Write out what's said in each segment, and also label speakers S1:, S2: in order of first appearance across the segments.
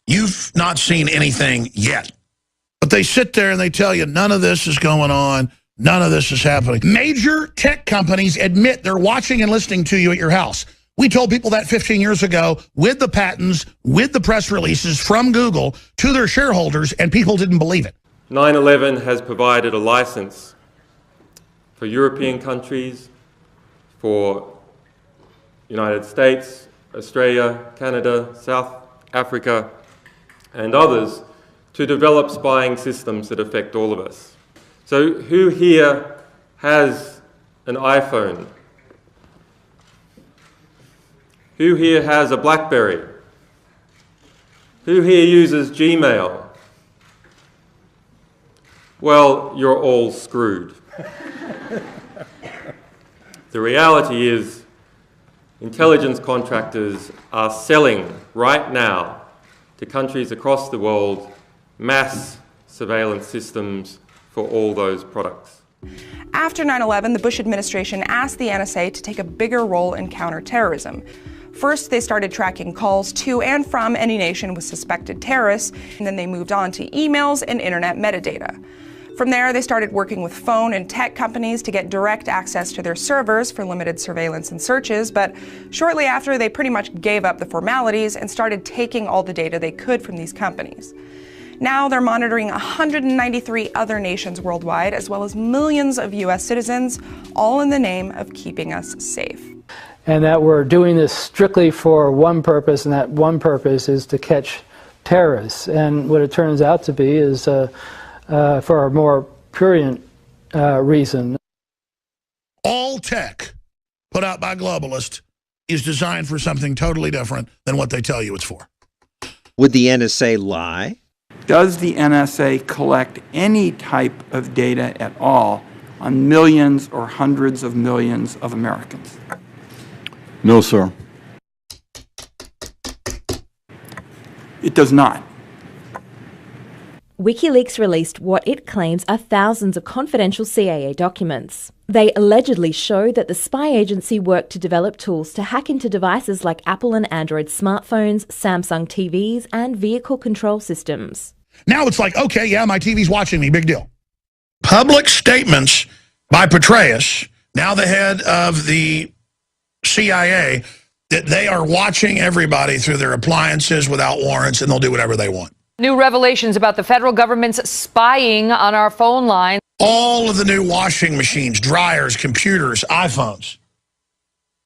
S1: You've not seen anything yet. But they sit there and they tell you none of this is going on, none of this is happening. Major tech companies admit they're watching and listening to you at your house. We told people that 15 years ago with the patents, with the press releases from Google to their shareholders, and people didn't believe it.
S2: 9/11 has provided a license for European countries, for United States, Australia, Canada, South Africa, and others to develop spying systems that affect all of us. So who here has an iPhone? Who here has a BlackBerry? Who here uses Gmail? Well, you're all screwed. The reality is, intelligence contractors are selling right now to countries across the world mass surveillance systems for all those products.
S3: After 9/11, the Bush administration asked the NSA to take a bigger role in counterterrorism. First, they started tracking calls to and from any nation with suspected terrorists, and then they moved on to emails and internet metadata. From there, they started working with phone and tech companies to get direct access to their servers for limited surveillance and searches, but shortly after, they pretty much gave up the formalities and started taking all the data they could from these companies. Now they're monitoring 193 other nations worldwide, as well as millions of US citizens, all in the name of keeping us safe.
S4: And that we're doing this strictly for one purpose, and that one purpose is to catch terrorists. And what it turns out to be is for a more prurient reason.
S1: All tech put out by globalists is designed for something totally different than what they tell you it's for.
S5: Would the NSA lie?
S6: Does the NSA collect any type of data at all on millions or hundreds of millions of Americans?
S7: No, sir.
S6: It does not.
S8: WikiLeaks released what it claims are thousands of confidential CIA documents. They allegedly show that the spy agency worked to develop tools to hack into devices like Apple and Android smartphones, Samsung TVs, and vehicle control systems.
S1: Now it's like, okay, yeah, my TV's watching me, big deal. Public statements by Petraeus, now the head of the CIA, that they are watching everybody through their appliances without warrants, and they'll do whatever they want.
S9: New revelations about the federal government's spying on our phone line.
S1: All of the new washing machines, dryers, computers, iPhones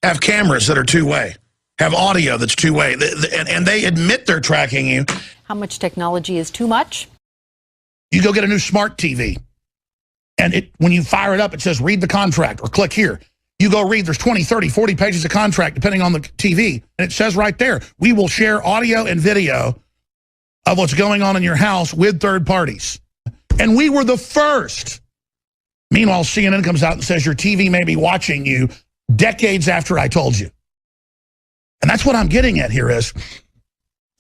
S1: have cameras that are two-way, have audio that's two-way, and they admit they're tracking you.
S10: How much technology is too much?
S1: You go get a new smart TV, and when you fire it up, it says read the contract or click here. You go read, there's 20, 30, 40 pages of contract depending on the TV, and it says right there, we will share audio and video of what's going on in your house with third parties. And we were the first. Meanwhile, CNN comes out and says your TV may be watching you decades after I told you. And that's what I'm getting at here is,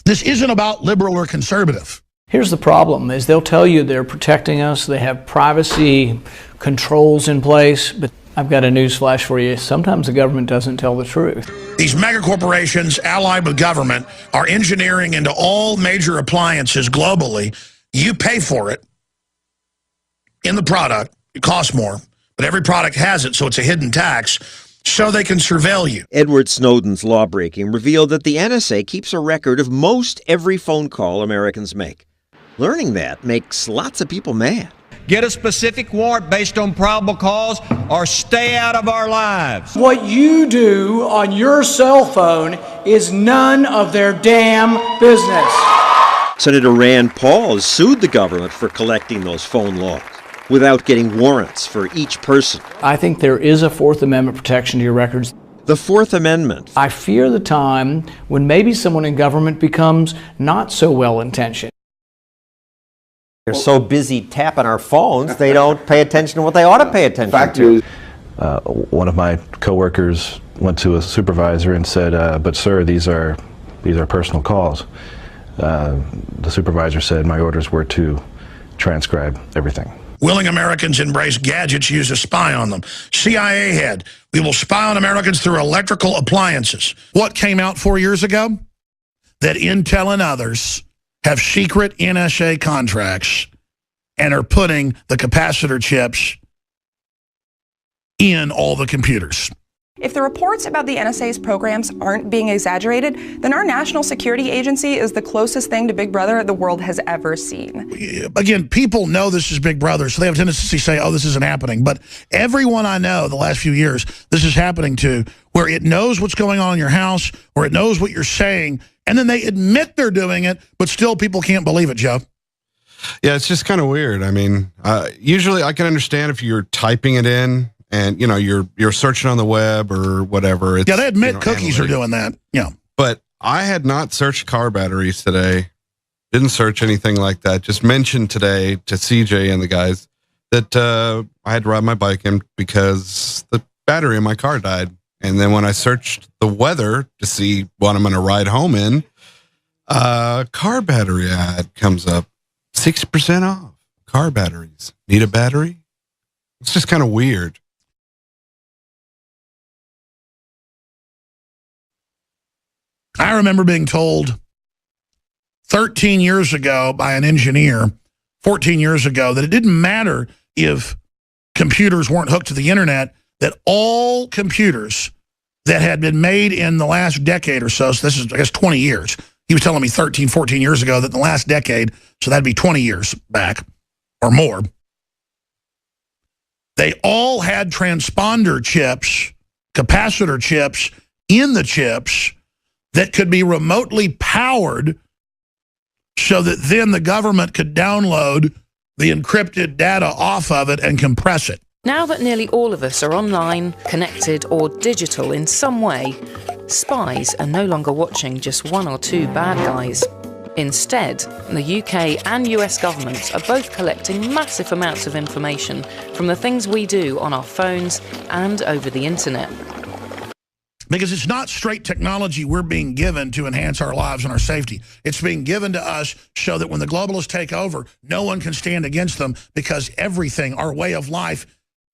S1: this isn't about liberal or conservative.
S11: Here's the problem, is they'll tell you they're protecting us, they have privacy controls in place, but I've got a news flash for you. Sometimes the government doesn't tell the truth.
S1: These mega corporations allied with government are engineering into all major appliances globally. You pay for it in the product. It costs more, but every product has it, so it's a hidden tax, so they can surveil you.
S5: Edward Snowden's lawbreaking revealed that the NSA keeps a record of most every phone call Americans make. Learning that makes lots of people mad.
S12: Get a specific warrant based on probable cause, or stay out of our lives.
S13: What you do on your cell phone is none of their damn business.
S5: Senator Rand Paul has sued the government for collecting those phone logs without getting warrants for each person.
S11: I think there is a Fourth Amendment protection to your records.
S5: The Fourth Amendment.
S11: I fear the time when maybe someone in government becomes not so well-intentioned.
S14: They're so busy tapping our phones, they don't pay attention to what they ought to pay attention to.
S15: One of my coworkers went to a supervisor and said, but sir, these are personal calls. The supervisor said my orders were to transcribe everything.
S1: Willing Americans embrace gadgets, use a spy on them. CIA head, we will spy on Americans through electrical appliances. What came out 4 years ago? That Intel and others have secret NSA contracts and are putting the capacitor chips in all the computers.
S3: If the reports about the NSA's programs aren't being exaggerated, then our national security agency is the closest thing to Big Brother the world has ever seen.
S1: Again, people know this is Big Brother, so they have a tendency to say, oh, this isn't happening. But everyone I know the last few years, this is happening to, where it knows what's going on in your house, or it knows what you're saying, and then they admit they're doing it, but still people can't believe it, Joe.
S16: Yeah, it's just kind of weird. I mean, usually I can understand if you're typing it in, and, you know, you're searching on the web or whatever. It's,
S1: yeah, they admit cookies are doing that. Yeah.
S16: But I had not searched car batteries today. Didn't search anything like that. Just mentioned today to CJ and the guys that I had to ride my bike in because the battery in my car died. And then when I searched the weather to see what I'm going to ride home in, car battery ad comes up. 60% off. Car batteries. Need a battery? It's just kind of weird.
S1: I remember being told 13 years ago by an engineer, 14 years ago, that it didn't matter if computers weren't hooked to the internet, that all computers that had been made in the last decade or so this is, I guess, 20 years. He was telling me 13, 14 years ago that in the last decade, so that'd be 20 years back or more, they all had transponder chips, capacitor chips in the chips that could be remotely powered so that then the government could download the encrypted data off of it and compress it.
S17: Now that nearly all of us are online, connected or digital in some way, spies are no longer watching just one or two bad guys. Instead, the UK and US governments are both collecting massive amounts of information from the things we do on our phones and over the internet.
S1: Because it's not straight technology we're being given to enhance our lives and our safety. It's being given to us so that when the globalists take over, no one can stand against them because everything, our way of life,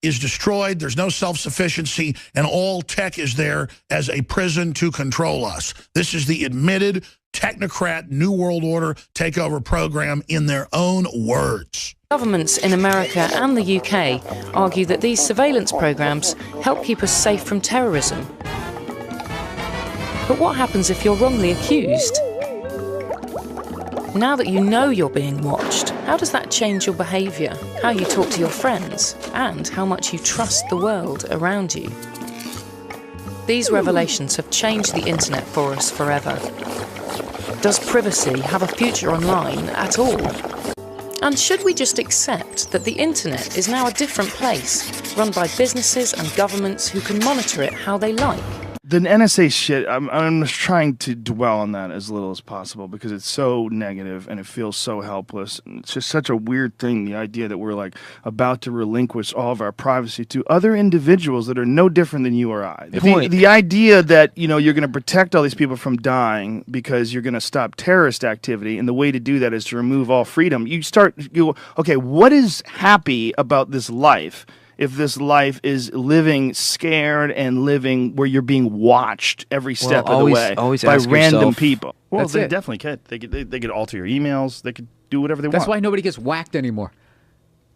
S1: is destroyed. There's no self-sufficiency, and all tech is there as a prison to control us. This is the admitted technocrat New World Order takeover program in their own words.
S17: Governments in America and the UK argue that these surveillance programs help keep us safe from terrorism. But what happens if you're wrongly accused? Now that you know you're being watched, how does that change your behaviour, how you talk to your friends, and how much you trust the world around you? These revelations have changed the internet for us forever. Does privacy have a future online at all? And should we just accept that the internet is now a different place, run by businesses and governments who can monitor it how they like?
S18: The NSA shit, I'm just trying to dwell on that as little as possible because it's so negative and it feels so helpless. And it's just such a weird thing, the idea that we're like about to relinquish all of our privacy to other individuals that are no different than you or I. The idea that, you know, you're going to protect all these people from dying because you're going to stop terrorist activity, and the way to do that is to remove all freedom. You go, okay, what is happy about this life? If this life is living scared and living where you're being watched every step of the way by random people. Well, they definitely could. They could alter your emails. They could do whatever they want.
S19: That's why nobody gets whacked anymore.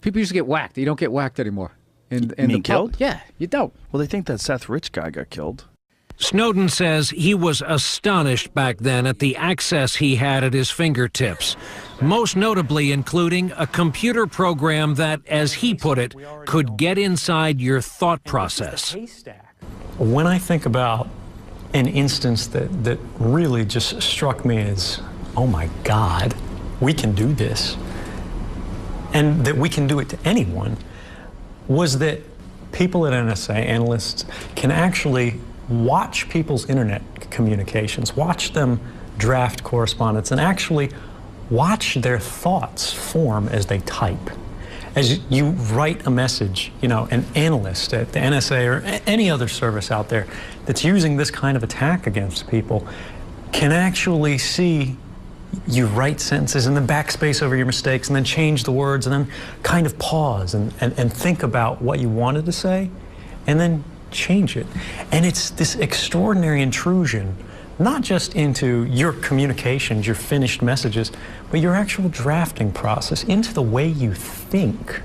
S19: People used to get whacked. You don't get whacked anymore.
S18: You mean killed?
S19: Yeah, you don't.
S18: Well, they think that Seth Rich guy got killed.
S20: Snowden says he was astonished back then at the access he had at his fingertips, most notably including a computer program that, as he put it, could get inside your thought process.
S21: When I think about an instance that really just struck me as, oh my God, we can do this, and that we can do it to anyone, was that people at NSA, analysts, can actually watch people's internet communications, watch them draft correspondence, and actually watch their thoughts form as they type. As you write a message, you know, an analyst at the NSA or any other service out there that's using this kind of attack against people can actually see you write sentences and then backspace over your mistakes and then change the words and then kind of pause and think about what you wanted to say and then change it. And it's this extraordinary intrusion not just into your communications, your finished messages, but your actual drafting process, into the way you think.